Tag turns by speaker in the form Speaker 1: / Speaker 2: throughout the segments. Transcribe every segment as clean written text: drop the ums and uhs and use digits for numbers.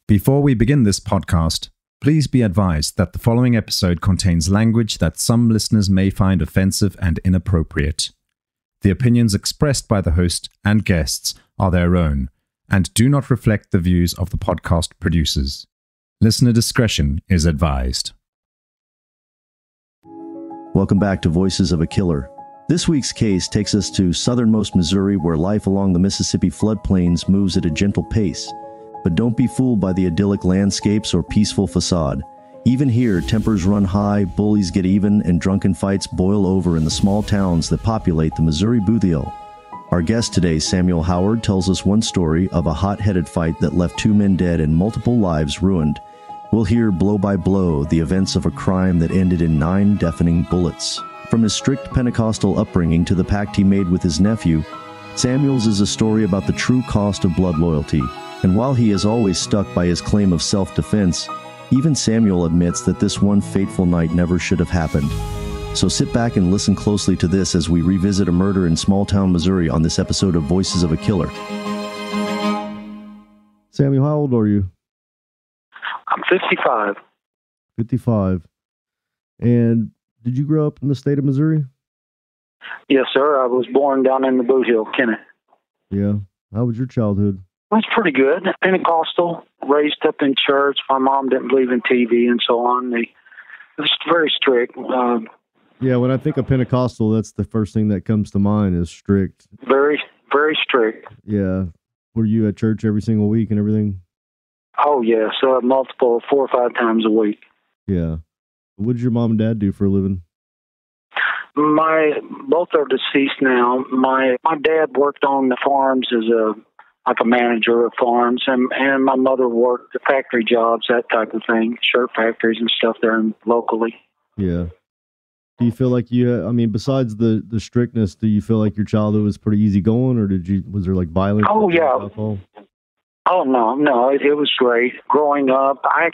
Speaker 1: Before we begin this podcast, please be advised that the following episode contains language that some listeners may find offensive and inappropriate. The opinions expressed by the host and guests are their own and do not reflect the views of the podcast producers. Listener discretion is advised.
Speaker 2: Welcome back to Voices of a Killer. This week's case takes us to southernmost Missouri, where life along the Mississippi floodplains moves at a gentle pace. But don't be fooled by the idyllic landscapes or peaceful facade. Even here, tempers run high, bullies get even, and drunken fights boil over in the small towns that populate the Missouri Bootheel. Our guest today, Samuel Howard, tells us one story of a hot-headed fight that left 2 men dead and multiple lives ruined. We'll hear blow by blow the events of a crime that ended in 9 deafening bullets. From his strict Pentecostal upbringing to the pact he made with his nephew, Samuel's is a story about the true cost of blood loyalty. And while he has always stuck by his claim of self-defense, even Samuel admits that this one fateful night never should have happened. So sit back and listen closely to this as we revisit a murder in small-town Missouri on this episode of Voices of a Killer. Samuel, how old are you?
Speaker 3: I'm 55.
Speaker 2: 55. And did you grow up in the state of Missouri?
Speaker 3: Yes, sir. I was born down in the Bootheel, Kennett.
Speaker 2: Yeah. How was your childhood?
Speaker 3: It was pretty good. Pentecostal, raised up in church. My mom didn't believe in TV and so on. It was very strict.
Speaker 2: Yeah, when I think of Pentecostal, that's the first thing that comes to mind is strict.
Speaker 3: Very, very strict.
Speaker 2: Yeah. Were you at church every single week and everything?
Speaker 3: Oh, yes. Multiple, 4 or 5 times a week.
Speaker 2: Yeah. What did your mom and dad do for a living?
Speaker 3: Both are deceased now. My dad worked on the farms as a manager of farms, and my mother worked factory jobs, that type of thing, shirt factories and stuff there locally.
Speaker 2: Yeah. Do you feel like besides the strictness, do you feel like your childhood was pretty easygoing, or was there like violence?
Speaker 3: Oh, yeah.
Speaker 2: Alcohol?
Speaker 3: Oh, no, it was great. Growing up, I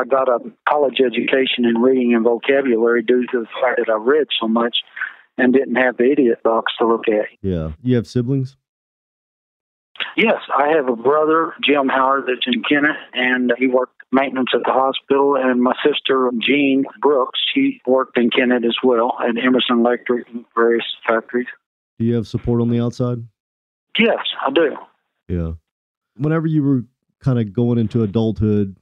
Speaker 3: got a college education in reading and vocabulary due to the fact that I read so much and didn't have the idiot box to look at.
Speaker 2: Yeah. You have siblings?
Speaker 3: Yes, I have a brother, Jim Howard, that's in Kennett, and he worked maintenance at the hospital. And my sister, Jean Brooks, she worked in Kennett as well at Emerson Electric and various factories.
Speaker 2: Do you have support on the outside?
Speaker 3: Yes, I do.
Speaker 2: Yeah. Whenever you were kind of going into adulthood,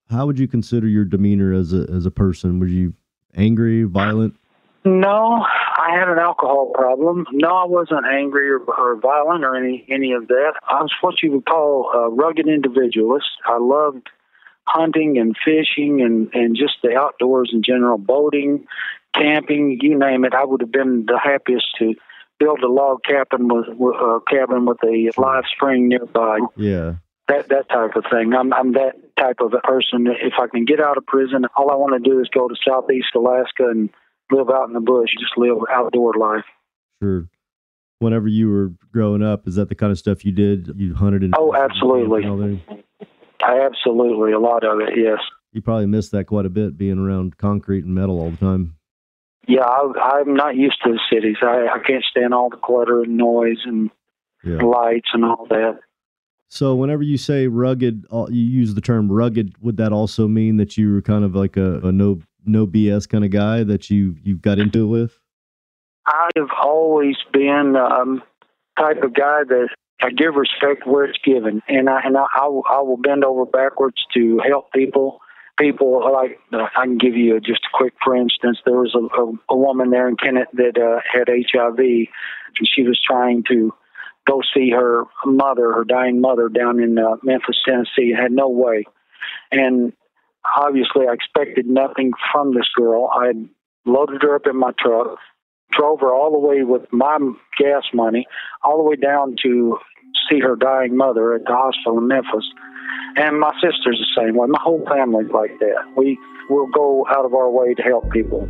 Speaker 2: how would you consider your demeanor as a person? Were you angry, violent?
Speaker 3: No, I had an alcohol problem. No, I wasn't angry or violent or any of that. I was what you would call a rugged individualist. I loved hunting and fishing and just the outdoors in general, boating, camping, you name it. I would have been the happiest to build a log cabin with a live spring nearby.
Speaker 2: Yeah.
Speaker 3: That type of thing. I'm that type of a person. If I can get out of prison, all I want to do is go to Southeast Alaska and live out in the bush, just live outdoor life.
Speaker 2: Sure. Whenever you were growing up, is that the kind of stuff you did? You hunted and...
Speaker 3: Oh, absolutely. Absolutely. A lot of it, yes.
Speaker 2: You probably missed that quite a bit, being around concrete and metal all the time.
Speaker 3: Yeah, I'm not used to the cities. I can't stand all the clutter and noise and lights and all that. So
Speaker 2: whenever you say rugged, you use the term rugged, would that also mean that you were kind of like a no BS kind of guy that you got into it with?
Speaker 3: I've always been type of guy that I give respect where it's given, and I will bend over backwards to help people. People like I can give you just a quick, for instance. There was a woman there in Kennett that had HIV, and she was trying to go see her dying mother, down in Memphis, Tennessee. Had no way, and obviously I expected nothing from this girl. I loaded her up in my truck, drove her all the way with my gas money, all the way down to see her dying mother at the hospital in Memphis. And my sister's the same way. My whole family's like that. We will go out of our way to help people.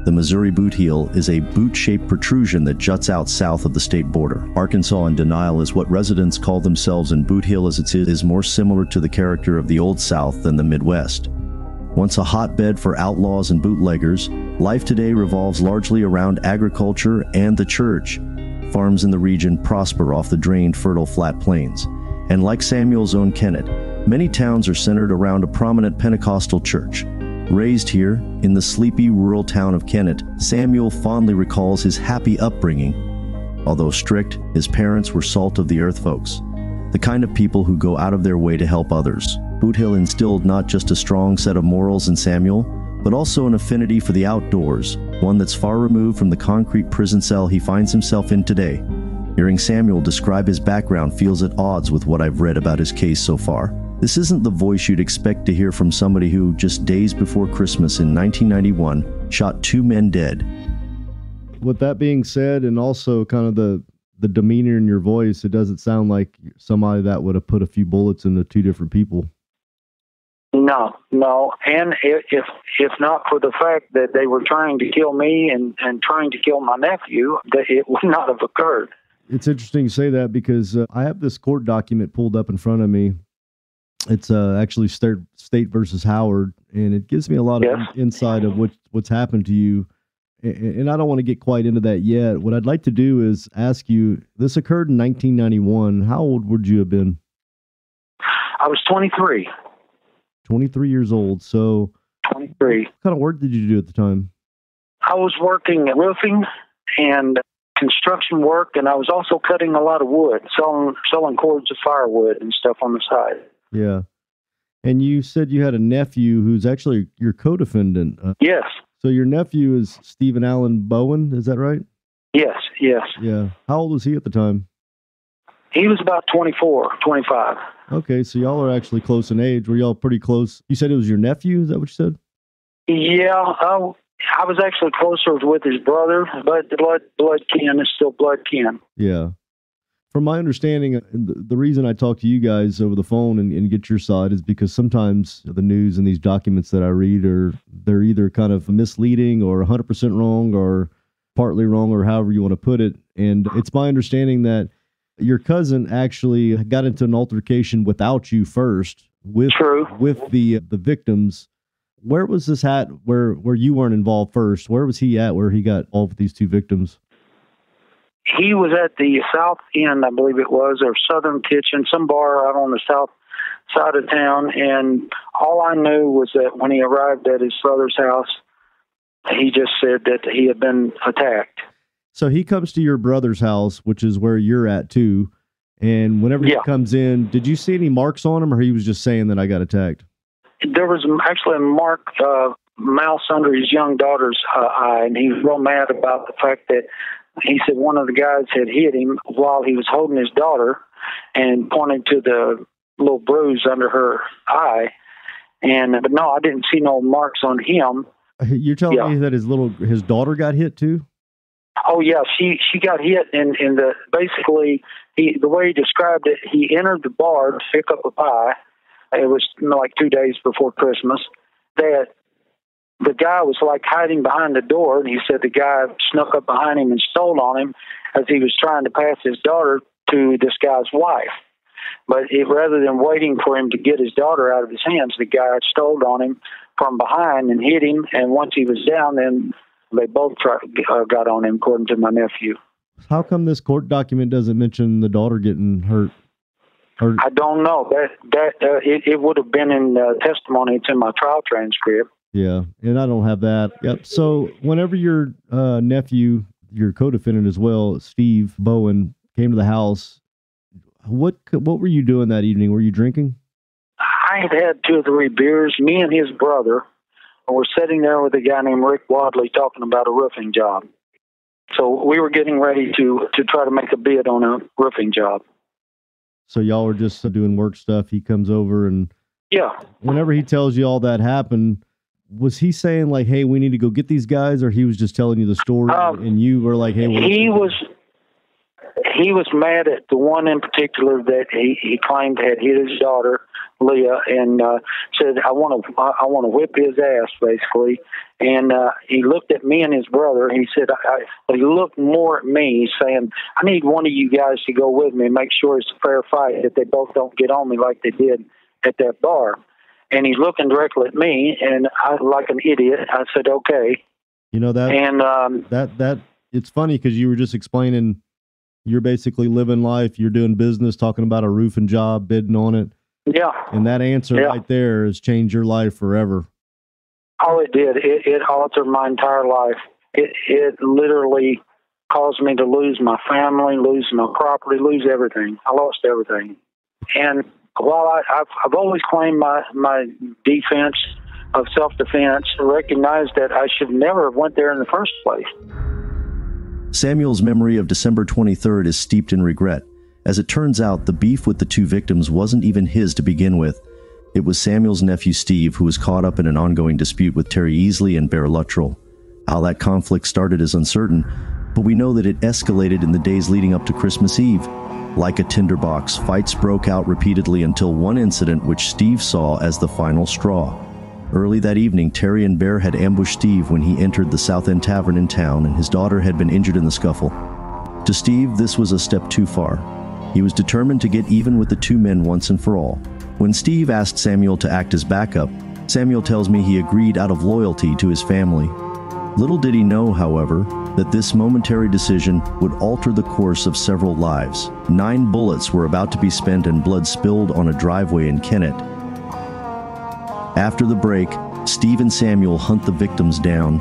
Speaker 2: The Missouri Bootheel is a boot-shaped protrusion that juts out south of the state border. Arkansas in denial is what residents call themselves, and Bootheel as it is more similar to the character of the Old South than the Midwest. Once a hotbed for outlaws and bootleggers, life today revolves largely around agriculture and the church. Farms in the region prosper off the drained, fertile flat plains. And like Samuel's own Kennett, Many towns are centered around a prominent Pentecostal church. Raised here, in the sleepy rural town of Kennett, Samuel fondly recalls his happy upbringing. Although strict, his parents were salt of the earth folks, the kind of people who go out of their way to help others. Bootheel instilled not just a strong set of morals in Samuel, but also an affinity for the outdoors, one that's far removed from the concrete prison cell he finds himself in today. Hearing Samuel describe his background feels at odds with what I've read about his case so far. This isn't the voice you'd expect to hear from somebody who, just days before Christmas in 1991, shot 2 men dead.
Speaker 4: With that being said, and also kind of the demeanor in your voice, it doesn't sound like somebody that would have put a few bullets into 2 different people.
Speaker 3: No. And if not for the fact that they were trying to kill me and trying to kill my nephew, that it would not have occurred.
Speaker 4: It's interesting you say that because I have this court document pulled up in front of me. It's actually State versus Howard, and it gives me a lot of insight of what's happened to you. And I don't want to get quite into that yet. What I'd like to do is ask you, this occurred in 1991. How old would you have been?
Speaker 3: I was 23.
Speaker 4: 23 years old. So
Speaker 3: 23.
Speaker 4: What kind of work did you do at the time?
Speaker 3: I was working at roofing and construction work, and I was also cutting a lot of wood, selling cords of firewood and stuff on the side.
Speaker 4: Yeah. And you said you had a nephew who's actually your co-defendant.
Speaker 3: Yes.
Speaker 4: So your nephew is Stephen Allen Bowen, is that right?
Speaker 3: Yes.
Speaker 4: Yeah. How old was he at the time?
Speaker 3: He was about 24, 25.
Speaker 4: Okay, so y'all are actually close in age. Were y'all pretty close? You said it was your nephew, is that what you said?
Speaker 3: Yeah, I was actually closer with his brother, but the blood kin is still blood kin.
Speaker 4: Yeah. From my understanding, the reason I talk to you guys over the phone and get your side is because sometimes the news and these documents that I read they're either kind of misleading or 100% wrong or partly wrong or however you want to put it. And it's my understanding that your cousin actually got into an altercation without you first with the victims. Where was this at where you weren't involved first? Where was he at where he got involved with these 2 victims?
Speaker 3: He was at the south end, I believe it was, or Southern Kitchen, some bar out on the south side of town. And all I knew was that when he arrived at his brother's house, he just said that he had been attacked.
Speaker 4: So he comes to your brother's house, which is where you're at too. And whenever he comes in, did you see any marks on him, or he was just saying that I got attacked?
Speaker 3: There was actually a marked mouse under his young daughter's eye, and he was real mad about the fact that he said one of the guys had hit him while he was holding his daughter and pointed to the little bruise under her eye. But no, I didn't see no marks on him.
Speaker 4: You're telling me that his daughter got hit too?
Speaker 3: Oh yeah, she got hit, and basically the way he described it, he entered the bar to pick up a pie. It was like 2 days before Christmas. That the guy was like hiding behind the door, and he said the guy snuck up behind him and stole on him as he was trying to pass his daughter to this guy's wife. But rather than waiting for him to get his daughter out of his hands, the guy stole on him from behind and hit him. And once he was down, then they both got on him, according to my nephew.
Speaker 4: How come this court document doesn't mention the daughter getting hurt?
Speaker 3: I don't know. It would have been in testimony. It's in my trial transcript.
Speaker 4: Yeah, and I don't have that. Yep. So whenever your nephew, your co-defendant as well, Steve Bowen, came to the house, what were you doing that evening? Were you drinking?
Speaker 3: I had 2 or 3 beers. Me and his brother were sitting there with a guy named Rick Wadley talking about a roofing job. So we were getting ready to try to make a bid on a roofing job.
Speaker 4: So y'all were just doing work stuff. He comes over and whenever he tells you all that happened, was he saying like, hey, we need to go get these guys, or he was just telling you the story and you were like, hey,
Speaker 3: he was mad at the one in particular that he claimed had hit his daughter, Leah, and said, I want to whip his ass, basically. And he looked at me and his brother, and he said, but he looked more at me, saying, I need one of you guys to go with me and make sure it's a fair fight, that they both don't get on me like they did at that bar. And he's looking directly at me, and I, like an idiot, I said, okay.
Speaker 4: You know that, and that it's funny because you were just explaining you're basically living life, you're doing business, talking about a roofing job, bidding on it.
Speaker 3: Yeah.
Speaker 4: And that answer right there has changed your life forever.
Speaker 3: Oh, it did. It altered my entire life. It literally caused me to lose my family, lose my property, lose everything. I lost everything. And while I've always claimed my defense of self-defense, recognized that I should never have went there in the first place.
Speaker 2: Samuel's memory of December 23rd is steeped in regret. As it turns out, the beef with the two victims wasn't even his to begin with. It was Samuel's nephew Steve, who was caught up in an ongoing dispute with Terry Easley and Bear Luttrell. How that conflict started is uncertain, but we know that it escalated in the days leading up to Christmas Eve. Like a tinderbox, fights broke out repeatedly until one incident which Steve saw as the final straw. Early that evening, Terry and Bear had ambushed Steve when he entered the South End Tavern in town, and his daughter had been injured in the scuffle. To Steve, this was a step too far. He was determined to get even with the two men once and for all. When Steve asked Samuel to act as backup, Samuel tells me he agreed out of loyalty to his family. Little did he know, however, that this momentary decision would alter the course of several lives. 9 bullets were about to be spent and blood spilled on a driveway in Kennett. After the break, Steve and Samuel hunt the victims down.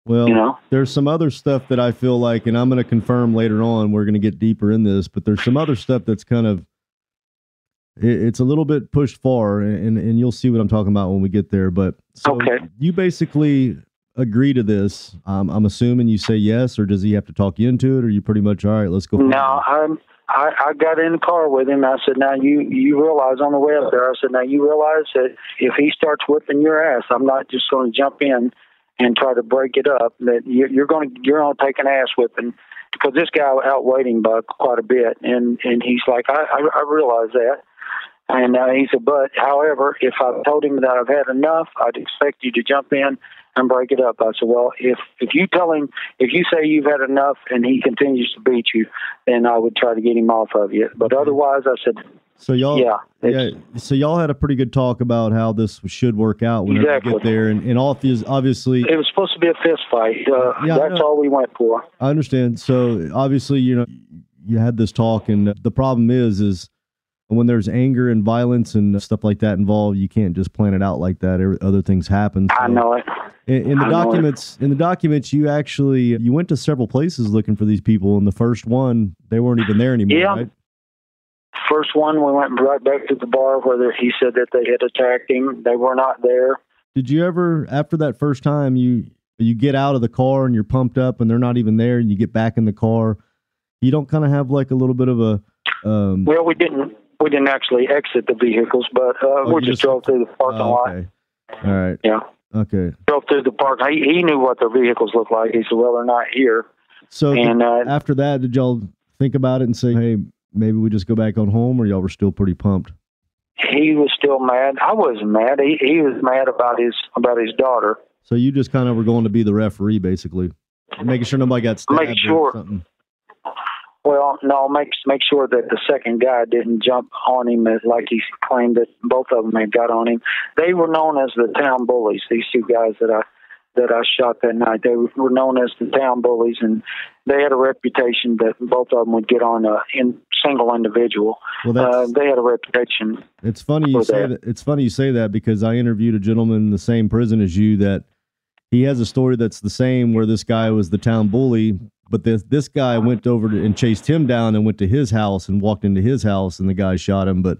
Speaker 4: Well, there's some other stuff that I feel like, and I'm going to confirm later on, we're going to get deeper in this, but there's some other stuff that's kind of, it's a little bit pushed far, and you'll see what I'm talking about when we get there. But so you basically agree to this. I'm assuming you say yes, or does he have to talk you into it, or you pretty much, all right, let's go?
Speaker 3: No, I got in the car with him. I said, now you realize on the way up there, I said, now you realize that if he starts whipping your ass, I'm not just going to jump in and try to break it up, that you're going to take an ass whipping, because this guy outweighed him by quite a bit. And he's like, I realize that. And he said, but however, if I told him that I've had enough, I'd expect you to jump in and break it up. I said, well, if you tell him, if you say you've had enough and he continues to beat you, then I would try to get him off of you. But otherwise, I said,
Speaker 4: so so y'all had a pretty good talk about how this should work out when you get there, and obviously
Speaker 3: it was supposed to be a fist fight. That's all we went for.
Speaker 4: I understand. So obviously, you had this talk, and the problem is when there's anger and violence and stuff like that involved, you can't just plan it out like that. Other things happen. So
Speaker 3: I know it.
Speaker 4: In the documents, you went to several places looking for these people, and the first one, they weren't even there anymore, right?
Speaker 3: First one, we went right back to the bar where he said that they had attacked him. They were not there.
Speaker 4: Did you ever, after that first time, you get out of the car and you're pumped up and they're not even there, and you get back in the car, you don't kind of have like a little bit of a...
Speaker 3: Well, we didn't actually exit the vehicles, but we just drove through the parking lot.
Speaker 4: Okay. All right.
Speaker 3: Yeah.
Speaker 4: Okay.
Speaker 3: Drove through the park. He knew what their vehicles looked like. He said, well, they're not here.
Speaker 4: So after that, did y'all think about it and say, hey, maybe we just go back on home, or y'all were still pretty pumped?
Speaker 3: He was still mad. I wasn't mad. He was mad about his daughter.
Speaker 4: So you just kind of were going to be the referee, basically, making sure nobody got stabbed or something.
Speaker 3: Well, no, make sure that the second guy didn't jump on him like he claimed that both of them had got on him. They were known as the town bullies. These two guys that I shot that night, they were known as the town bullies, and they had a reputation that both of them would get on a single individual. Well, they had a reputation.
Speaker 4: It's funny you say that. It's funny you say that, because I interviewed a gentleman in the same prison as you that he has a story that's the same, where this guy was the town bully, but this guy went over and chased him down and went to his house and walked into his house, and the guy shot him, but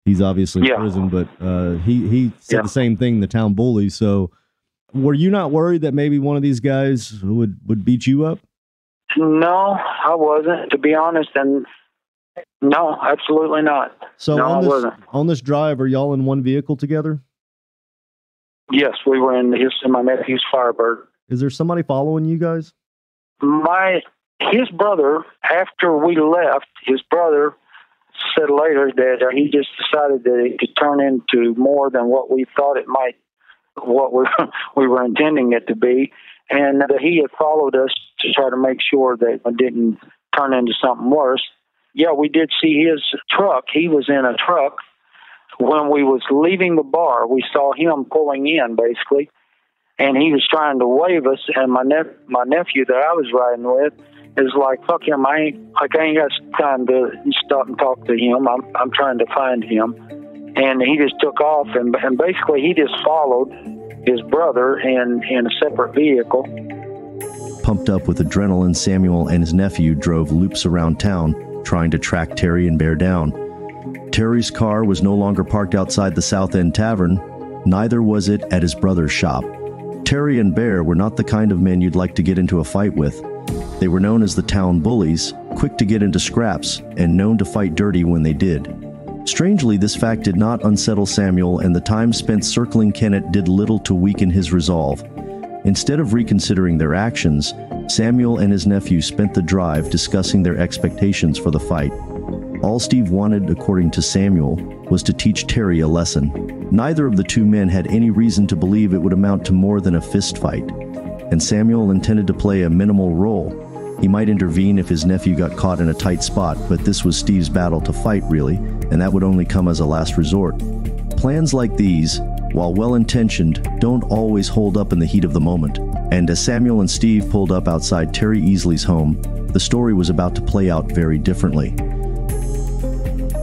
Speaker 4: he's obviously in prison. But he said the same thing, the town bully. So were you not worried that maybe one of these guys would beat you up?
Speaker 3: No, I wasn't, to be honest. And no, absolutely not.
Speaker 4: So
Speaker 3: no,
Speaker 4: on this drive, are y'all in one vehicle together?
Speaker 3: Yes, we were in my nephew's Firebird.
Speaker 4: Is there somebody following you guys?
Speaker 3: His brother, after we left, his brother said later that he just decided that it could turn into more than what we thought it might, what we were intending it to be, and that he had followed us to try to make sure that it didn't turn into something worse. Yeah, we did see his truck. He was in a truck. When we was leaving the bar, we saw him pulling in, basically, and he was trying to wave us, and my nephew that I was riding with is like, fuck him, I ain't got time to stop and talk to him. I'm trying to find him. And he just took off, and basically he just followed his brother in a separate vehicle.
Speaker 2: Pumped up with adrenaline, Samuel and his nephew drove loops around town, trying to track Terry and Bear down. Terry's car was no longer parked outside the South End Tavern, neither was it at his brother's shop. Terry and Bear were not the kind of men you'd like to get into a fight with. They were known as the town bullies, quick to get into scraps, and known to fight dirty when they did. Strangely, this fact did not unsettle Samuel, and the time spent circling Kennett did little to weaken his resolve. Instead of reconsidering their actions, Samuel and his nephew spent the drive discussing their expectations for the fight. All Steve wanted, according to Samuel, was to teach Terry a lesson. Neither of the two men had any reason to believe it would amount to more than a fist fight, and Samuel intended to play a minimal role. He might intervene if his nephew got caught in a tight spot, but this was Steve's battle to fight, really, and that would only come as a last resort. Plans like these, while well-intentioned, don't always hold up in the heat of the moment. And as Samuel and Steve pulled up outside Terry Easley's home, the story was about to play out very differently.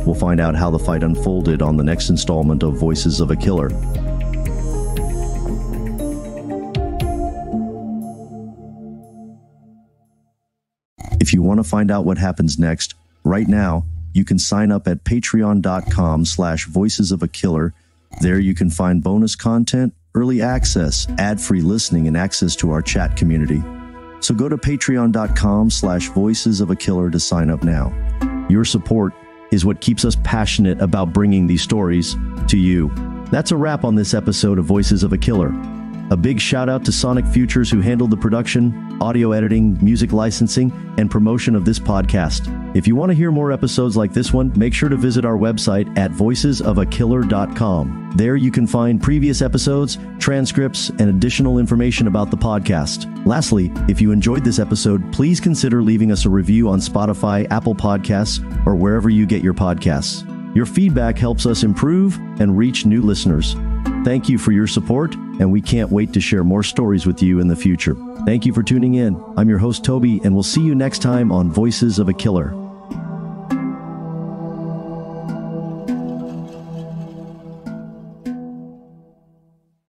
Speaker 2: We'll find out how the fight unfolded on the next installment of Voices of a Killer. If you want to find out what happens next, right now, you can sign up at patreon.com/voicesofakiller. There you can find bonus content, early access, ad-free listening, and access to our chat community. So go to patreon.com/voicesofakiller to sign up now. Your support is what keeps us passionate about bringing these stories to you. That's a wrap on this episode of Voices of a Killer. A big shout out to Sonic Futures, who handled the production, audio editing, music licensing, and promotion of this podcast. If you want to hear more episodes like this one, make sure to visit our website at voicesofakiller.com. There you can find previous episodes, transcripts, and additional information about the podcast. Lastly, if you enjoyed this episode, please consider leaving us a review on Spotify, Apple Podcasts, or wherever you get your podcasts. Your feedback helps us improve and reach new listeners. Thank you for your support, and we can't wait to share more stories with you in the future. Thank you for tuning in. I'm your host, Toby, and we'll see you next time on Voices of a Killer.